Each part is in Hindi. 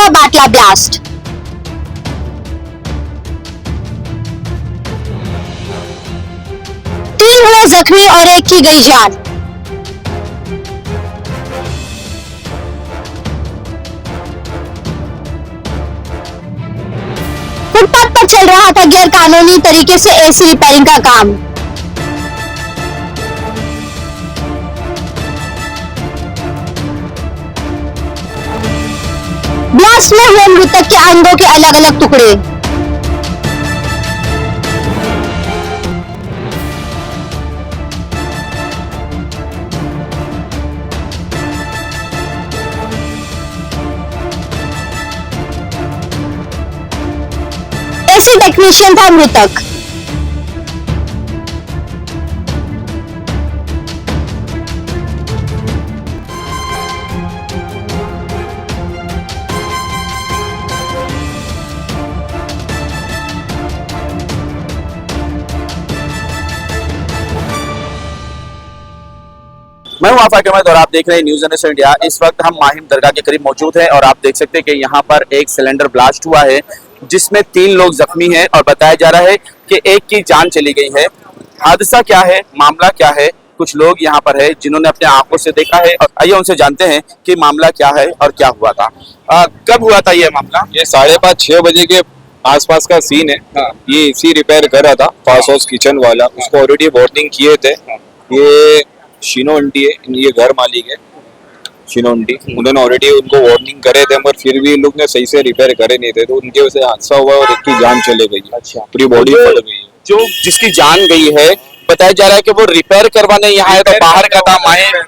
हुआ बाटला ब्लास्ट। तीन हुए जख्मी और एक की गई जान। फुटपाथ पर चल रहा था गैर कानूनी तरीके से एसी रिपेयरिंग का काम। ब्लास्ट में हुए मृतक के अंगों के अलग अलग टुकड़े। एसी टेक्नीशियन था मृतक। मैं हूं आफाक अहमद और आप देख रहे हैं न्यूज़ जनरेशन इंडिया। इस वक्त हम माहिम दरगाह के करीब मौजूद हैं और आप देख सकते हैं कि यहाँ पर एक सिलेंडर ब्लास्ट हुआ है जिसमें 3 लोग जख्मी हैं और बताया जा रहा है कि एक की जान चली गई है। हादसा क्या है, मामला क्या है, कुछ लोग यहाँ पर है जिन्होंने अपने आंखों से देखा है और आइए उनसे जानते हैं कि मामला क्या है और क्या हुआ था। कब हुआ था ये मामला? ये 5:30-6 बजे के आसपास का सीन है। ये एसी रिपेयर कर रहा था फास्ट हाउस किचन वाला, उसको ऑलरेडी वार्निंग किए थे। ये शीनो आंटी है, ये घर मालिक है शीनो आंटी, उन्होंने ऑलरेडी उनको वार्निंग करे थे मगर फिर भी इन लोग ने सही से रिपेयर करे नहीं थे तो उनके वजह से हादसा हुआ और एक की जान चले गई। अच्छा, पूरी बॉडी फट गई है। जो जिसकी जान गई है बताया जा रहा है कि वो रिपेयर करवाने यहाँ आया था, बाहर का था,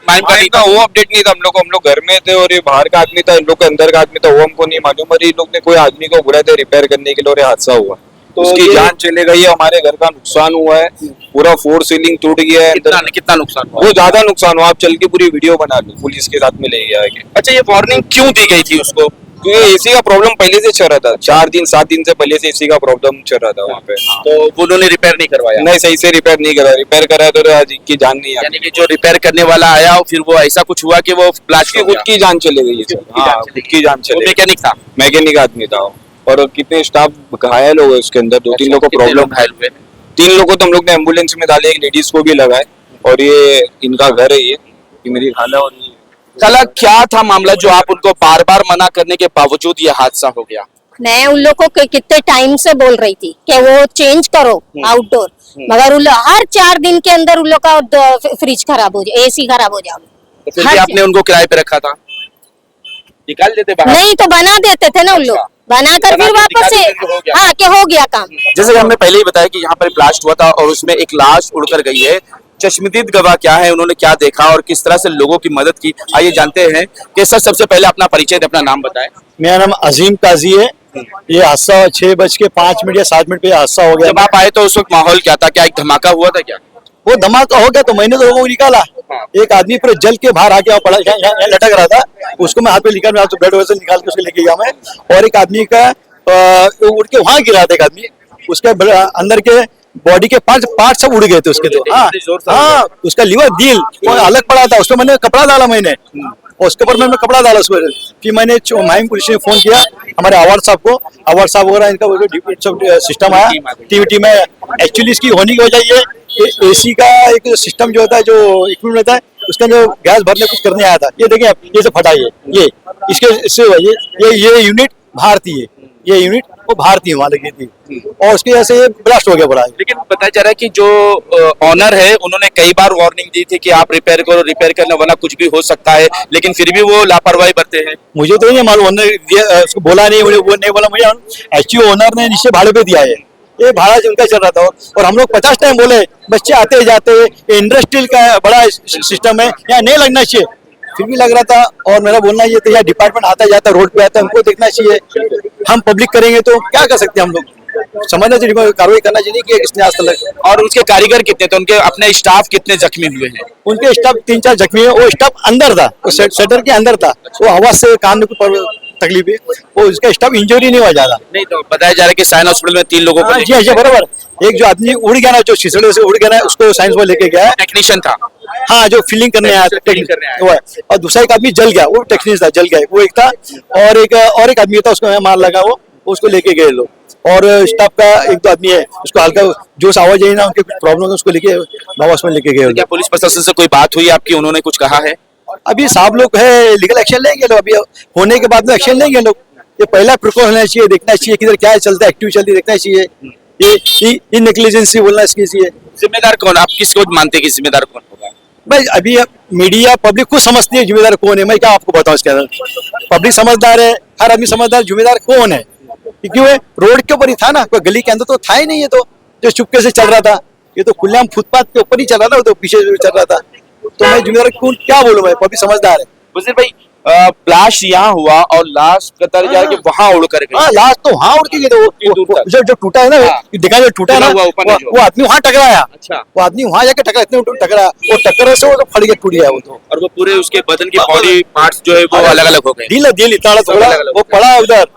माहिम का वो अपडेट नहीं था हम लोग घर में थे और ये बाहर का आदमी था, इन लोग का अंदर का आदमी था, वो हमको नहीं मालूम। और इन लोग ने कोई आदमी को बुलाया था रिपेयर करने के लिए और हादसा हुआ तो उसकी जान चले गई है। हमारे घर का नुकसान हुआ है, पूरा 4 सीलिंग टूट गया है। कितना नुकसान हुआ? वो ज्यादा नुकसान हुआ, आप चल के पूरी वीडियो बना लो, पुलिस के साथ में ले गया है। अच्छा, ये वार्निंग क्यों दी गई थी उसको? क्योंकि एसी का प्रॉब्लम पहले से चल रहा था, 4-7 दिन से पहले से एसी का प्रॉब्लम चल रहा था वहाँ पे। तो वो उन्होंने रिपेयर नहीं करवाया? नहीं, सही से रिपेयर नहीं करा, रिपेयर कराया तो आज की जान नहीं आई। यानी कि जो रिपेयर करने वाला आया फिर वो ऐसा कुछ हुआ कि वो ब्लास्ट खुद की जान चली गई है। खुद की जान चली। मैकेनिक था? मैकेनिक आदमी था और कितने स्टाफ घायल हो गए उसके अंदर, 2-3 लोगों को प्रॉब्लम। घायल हुए? 3 लोगों को तो हम लोग ने एम्बुलेंस में डाले, एक लेडीज को भी लगाए और ये इनका घर है, ये मेरी खाला। और कला क्या था मामला जो आप उनको बार बार मना करने के बावजूद ये हादसा हो गया? मैं उन लोगों को कितने टाइम से बोल रही थी कि वो चेंज करो आउटडोर, मगर उन लोग हर 4 दिन के अंदर उन लोग का फ्रिज खराब हो जाए, एसी खराब हो जाए। तो फिर भी आपने उनको किराए पे रखा था? निकाल देते बाहर? नहीं तो बना देते थे ना उन लोग, बनाकर फिर वापस से हाँ कि हो गया काम। जैसे कि हमने पहले ही बताया कि यहाँ पर ब्लास्ट हुआ था और उसमें एक लाश उड़कर गई है। चश्मदीद गवाह क्या है, उन्होंने क्या देखा और किस तरह से लोगों की मदद की, आइए जानते हैं। कि सर सबसे पहले अपना परिचय, अपना नाम बताएं। मेरा नाम अजीम काजी है। ये हादसा 6:05 या 7 मिनट पे हादसा हो गया। जब आप आए तो उस वक्त माहौल क्या था? क्या एक धमाका हुआ था क्या? वो धमाका हो गया तो मैंने तो लोगों को निकाला। एक आदमी पूरे जल के बाहर आके पड़ा यहाँ लटक रहा था, उसको मैं हाथ पे निकाल ब्लड वैसे निकाल के उसको लेके गया मैं। और एक आदमी का उड़ के वहां गिरा था, एक आदमी उसके अंदर के बॉडी के पार्ट सब उड़ गए थे उसके। तो हाँ, उसका लिवर दिल वो अलग पड़ा था, उसको मैंने कपड़ा डाला मैंने, और उसके ऊपर मैंने कपड़ा डाला उसको। फिर मैंने माहिम पुलिस ने फोन किया हमारे आवार साहब को, आवार साहब वगैरह इनका सिस्टम आया टीम में। एक्चुअली इसकी होने की वजह ये एसी का एक सिस्टम जो होता है, जो इक्विपमेंट होता है, उसका जो गैस भरने कुछ करने आया था, ये देखिए ये से फटा, ये इसके इससे ये यूनिट भारतीय, ये यूनिट वो भारतीय वहां लगी थी और उसकी वजह से ये ब्लास्ट हो गया बड़ा। लेकिन बताया जा रहा है कि जो ऑनर है उन्होंने कई बार वार्निंग दी थी कि आप रिपेयर करो, रिपेयर करने वाला कुछ भी हो सकता है, लेकिन फिर भी वो लापरवाही बरते हैं। मुझे तो नहीं मालूम, ओनर उसको बोला नहीं, वो नहीं बोला मुझे। एक्चुअली ओनर ने नीचे भाड़े पे दिया है, ये भाड़ा उनका चल रहा था और हम लोग 50 टाइम बोले, बच्चे आते जाते, इंडस्ट्रियल का बड़ा सिस्टम है, यहाँ नहीं लगना चाहिए, फिर भी लग रहा था। और मेरा बोलना ये था, यहाँ डिपार्टमेंट आता जाता रोड पे आता है, हमको देखना चाहिए। हम पब्लिक करेंगे तो क्या कर सकते हैं, हम लोग समझना चाहिए, कार्रवाई करना चाहिए कि किसने आज तक। और उसके कारीगर कितने थे, उनके अपने स्टाफ कितने जख्मी हुए हैं? उनके स्टाफ 3-4 जख्मी है, वो स्टाफ अंदर था, वो शटर के अंदर था, वो हवा से कान में तकलीफ है, वो उसका स्टाफ इंजरी नहीं हुआ ज्यादा। नहीं तो बताया जा रहा है कि साइन हॉस्पिटल में 3 लोगों को। जी बराबर। एक जो आदमी उड़ गया ना, जो छिसड़े से उड़ गया ना, उसको साइंस में लेके गया है। टेक्नीशियन था। हाँ, जो फीलिंग करने आया था, Feeling करने आया। वो है। और दूसरा एक आदमी जल गया, वो टेक्नीशियन था, जल गया वो एक था। और एक आदमी था, उसको मार लगा, वो उसको लेके गए लोग। और स्टाफ का एक दो आदमी है, उसको हल्का जो आवाज आई ना, उनके प्रॉब्लम है, उसको लेके नवास में लेके गए तो क्या पुलिस प्रशासन से कोई बात हुई आपकी, उन्होंने कुछ कहा है? अभी साहब लोग है, लीगल एक्शन लेंगे लोग, अभी होने के बाद में एक्शन लेंगे लोग। ये पहला प्रिकॉशन लेना चाहिए, देखना चाहिए किधर क्या चलता है, एक्टिव चलती देखना चाहिए। ये नेग्लिजेंसी बोलना इसकी चाहिए। जिम्मेदार कौन, आप किसको मानते हैं कि जिम्मेदार कौन होगा? भाई अभी मीडिया पब्लिक खुद समझती है जिम्मेदार कौन है, मैं क्या आपको बताऊं इसके अंदर। पब्लिक समझदार है, हर आदमी समझदार, जिम्मेदार कौन है? क्योंकि वो रोड के ऊपर ही था ना, कोई गली के अंदर तो था ही नहीं। ये तो जो चुपके से चल रहा था, ये तो खुलेआम फुटपाथ के ऊपर ही चल रहा था, वो तो पीछे चल रहा था। तो मैं जिम्मेदार कौन क्या बोलूं, मैं पब्लिक समझदार है। बुज़िर भाई, ब्लास्ट यहाँ हुआ और लाश कतर जा के वहां उड़ कर गई। हाँ, लास्ट तो वहाँ उड़ के गई, तो जो टूटा है ना, हाँ। दिखा जो टूटा है ना, टूटा हुआ ऊपर में जो। वो आदमी वहाँ टकराया। अच्छा। वो आदमी वहाँ जाके टकरा, इतने टकरा, वो टक्कर से वो तो फट गया, टूट गया वो तो। और वो पूरे उसके बदन की बॉडी पार्ट्स जो है वो अलग अलग हो गए। दिल इतना टुकड़ा, अलग-अलग। वो पड़ा उधर,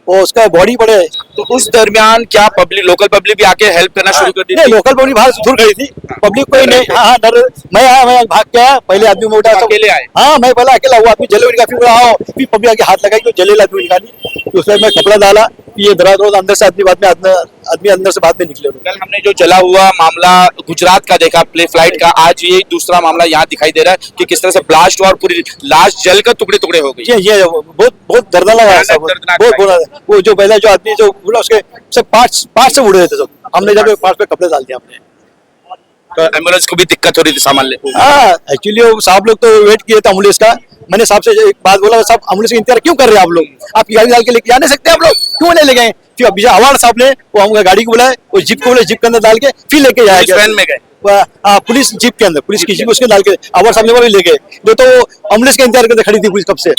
वो उसका बॉडी पड़े। तो उस दरमियान क्या पब्लिक, लोकल पब्लिक भी आके हेल्प करना शुरू कर दी नहीं, थी? लोकल पब्लिक बाहर से दूर खड़ी थी, पब्लिक कोई नहीं। हाँ, डर मैं आया, मैं भाग के आया, पहले आदमी में उठा, अकेले आए? हाँ, मैं पहले अकेला हुआ, आदमी जले हुए काफी बुरा आओ, फिर पब्लिक आके हाथ लगाई, तो जले आदमी निकाली, उसमें मैं कपड़ा डाला, ये दराज अंदर से आदमी अंदर से बाद में निकले। कल हमने जो जला हुआ मामला गुजरात का देखा, प्ले फ्लाइट का, आज ये दूसरा मामला यहाँ दिखाई दे रहा है कि किस तरह से ब्लास्ट हुआ और पूरी लाश जलकर टुकड़े टुकड़े हो गई। ये बहुत दर्दनाक है सब, बहुत बुरा है। वो जो पहले जो आदमी जो उड़ा, उसके सब पार्ट से उड़ रहे थे सब, हमने जब पार्ट पे कपड़े डाल दिए हमने। तो एम्बुलेंस को भी दिक्कत हो रही थी सामान ले। हाँ, एक्चुअली वो साहब लोग तो वेट किए थे एम्बुलेंस का। मैंने साहब से एक बात बोला, साहब एम्बुलेंस का इंतजार क्यों कर रहे हैं आप लोग? आप गाड़ी डाल के लेके जा नहीं सकते आप लोग, क्यों नहीं ले गए? फिर अभी अवार्ड साहब ने वो हम गाड़ी को बुलाए, वो जीप को बोले, जीप के अंदर डाल के फिर लेके जाया वैन में गए? पुलिस जीप के अंदर, पुलिस की जीप उसके डाल के अवार्ड साहब ने वो ले गए, जो तो एम्बुलेंस का इंतजार करके खड़ी थी पुलिस कब से।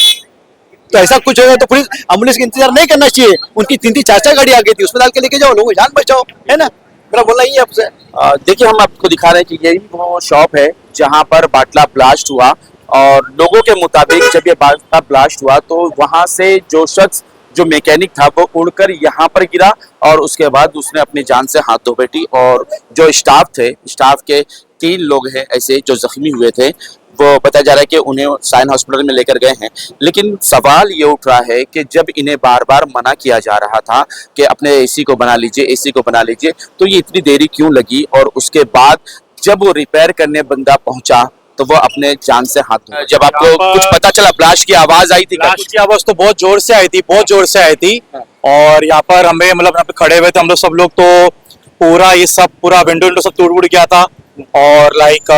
तो ऐसा कुछ होगा तो पुलिस एम्बुलेंस का इंतजार नहीं करना चाहिए। उनकी 3-3 4-4 गाड़ी आ गई थी, उसमें डाल के लेके जाओ, लोगों की जान बचाओ, है ना? मेरा बोलना ही है आपसे। देखिए, हम आपको दिखा रहे हैं कि यही वो शॉप है जहां पर बाटला ब्लास्ट हुआ। और लोगों के मुताबिक जब ये बाटला ब्लास्ट हुआ तो वहां से जो शख्स, जो मैकेनिक था, वो उड़कर यहाँ पर गिरा और उसके बाद उसने अपनी जान से हाथ धो बैठी। और जो स्टाफ थे, स्टाफ के 3 लोग हैं ऐसे जो जख्मी हुए थे, वो बताया जा रहा है कि उन्हें साइन हॉस्पिटल में लेकर गए हैं। लेकिन सवाल ये उठ रहा है कि जब इन्हें बार बार मना किया जा रहा था कि अपने एसी को बना लीजिए, एसी को बना लीजिए, तो ये इतनी देरी क्यों लगी? और उसके बाद जब वो रिपेयर करने बंदा पहुंचा तो वो अपने जान से हाथ धोया। जब आपको कुछ पता चला, ब्लास्ट की आवाज आई थी? ब्लास्ट की आवाज तो बहुत जोर से आई थी, बहुत जोर से आई थी। और यहाँ पर हमें, मतलब यहाँ पे खड़े हुए थे हम लोग, सब लोग, तो पूरा ये सब पूरा विंडो सब टूट गया था। और लाइक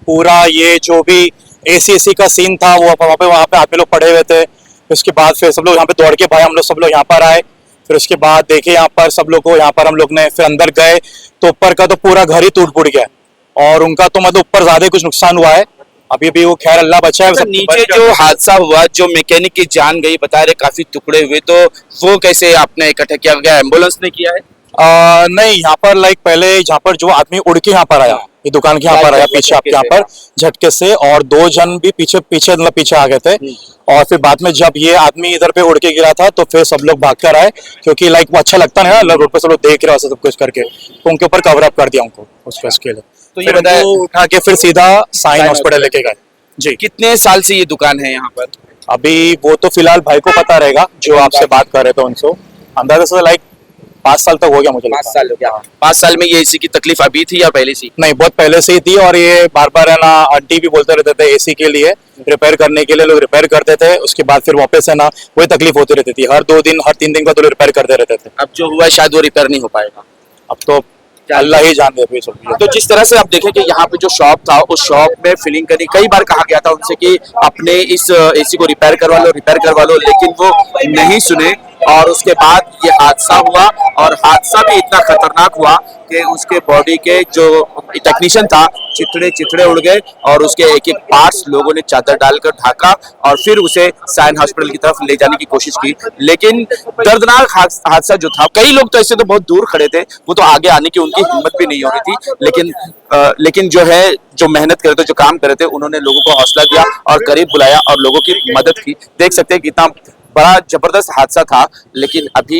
पूरा ये जो भी एसी का सीन था, वो वहाँ पे आदमी लोग पड़े हुए थे। उसके बाद फिर सब लोग यहाँ पे दौड़ के भाई, हम लोग सब लोग यहाँ पर आए। फिर उसके बाद देखे यहाँ पर सब लोग को, यहाँ पर हम लोग ने फिर अंदर गए तो ऊपर का तो पूरा घर ही टूट गया। और उनका तो मतलब ऊपर ज्यादा कुछ नुकसान हुआ है, अभी भी वो खैर अल्लाह बचाए। अच्छा, नीचे जो हादसा हुआ, जो मैकेनिक की जान गई, बता रहे काफी टुकड़े हुए, तो वो कैसे आपने इकट्ठा किया गया? एम्बुलेंस ने किया है? नहीं, यहाँ पर लाइक पहले यहाँ पर जो आदमी उड़ के यहाँ पर आया, ये दुकान के यहाँ पर आया पीछे आपके यहाँ पर झटके से, और 2 जन भी पीछे आ गए थे। और फिर बाद में जब ये आदमी इधर पे उड़ के गिरा था तो फिर सब लोग भाग कर आए, क्योंकि लाइक वो अच्छा लगता है ना, रोड पे सब लोग देख रहे हो सब कुछ करके, तो उनके ऊपर कवर अप कर दिया उनको उसके लिए। तो ये बताया, उठा के फिर सीधा साइन हॉस्पिटल लेके गए। जी। कितने साल से ये दुकान है यहाँ पर? अभी वो तो फिलहाल भाई को पता रहेगा जो आपसे बात कर रहे थे उनसे। अंदाजा से लाइक 5 साल तक हो गया मुझे। 5 साल हो गया। 5 साल में ये एसी की तकलीफ अभी थी या पहले से? नहीं, बहुत पहले से ही थी। और ये बार बार है ना, आंटी भी बोलते रहते थे एसी के लिए रिपेयर करने के लिए, लोग रिपेयर करते थे, उसके बाद फिर वापस है ना वही तकलीफ होती रहती थी, हर 2 दिन हर 3 दिन का तो रिपेयर करते रहते थे। अब जो हुआ शायद वो रिपेयर नहीं हो पाएगा। अब तो अल्लाह ही जान दे सब। तो जिस तरह से आप देखें कि यहाँ पे जो शॉप था, उस शॉप में फिलिंग करनी, कई बार कहा गया था उनसे कि अपने इस एसी को रिपेयर करवा लो, लेकिन वो नहीं सुने। और उसके बाद ये हादसा हुआ, और हादसा भी इतना खतरनाक हुआ कि उसके बॉडी के जो टेक्नीशियन था, चिथड़े उड़ गए और उसके एक एक पार्ट्स लोगों ने चादर डालकर ढाका और फिर उसे साइन हॉस्पिटल की तरफ ले जाने की कोशिश की। लेकिन दर्दनाक हादसा जो था, कई लोग तो ऐसे तो बहुत दूर खड़े थे, वो तो आगे आने की उनकी हिम्मत भी नहीं हो रही थी। लेकिन जो है, जो मेहनत कर रहे थे, जो काम कर रहे थे, उन्होंने लोगों को हौसला दिया और करीब बुलाया और लोगों की मदद की। देख सकते हैं कितना बड़ा जबरदस्त हादसा था। लेकिन अभी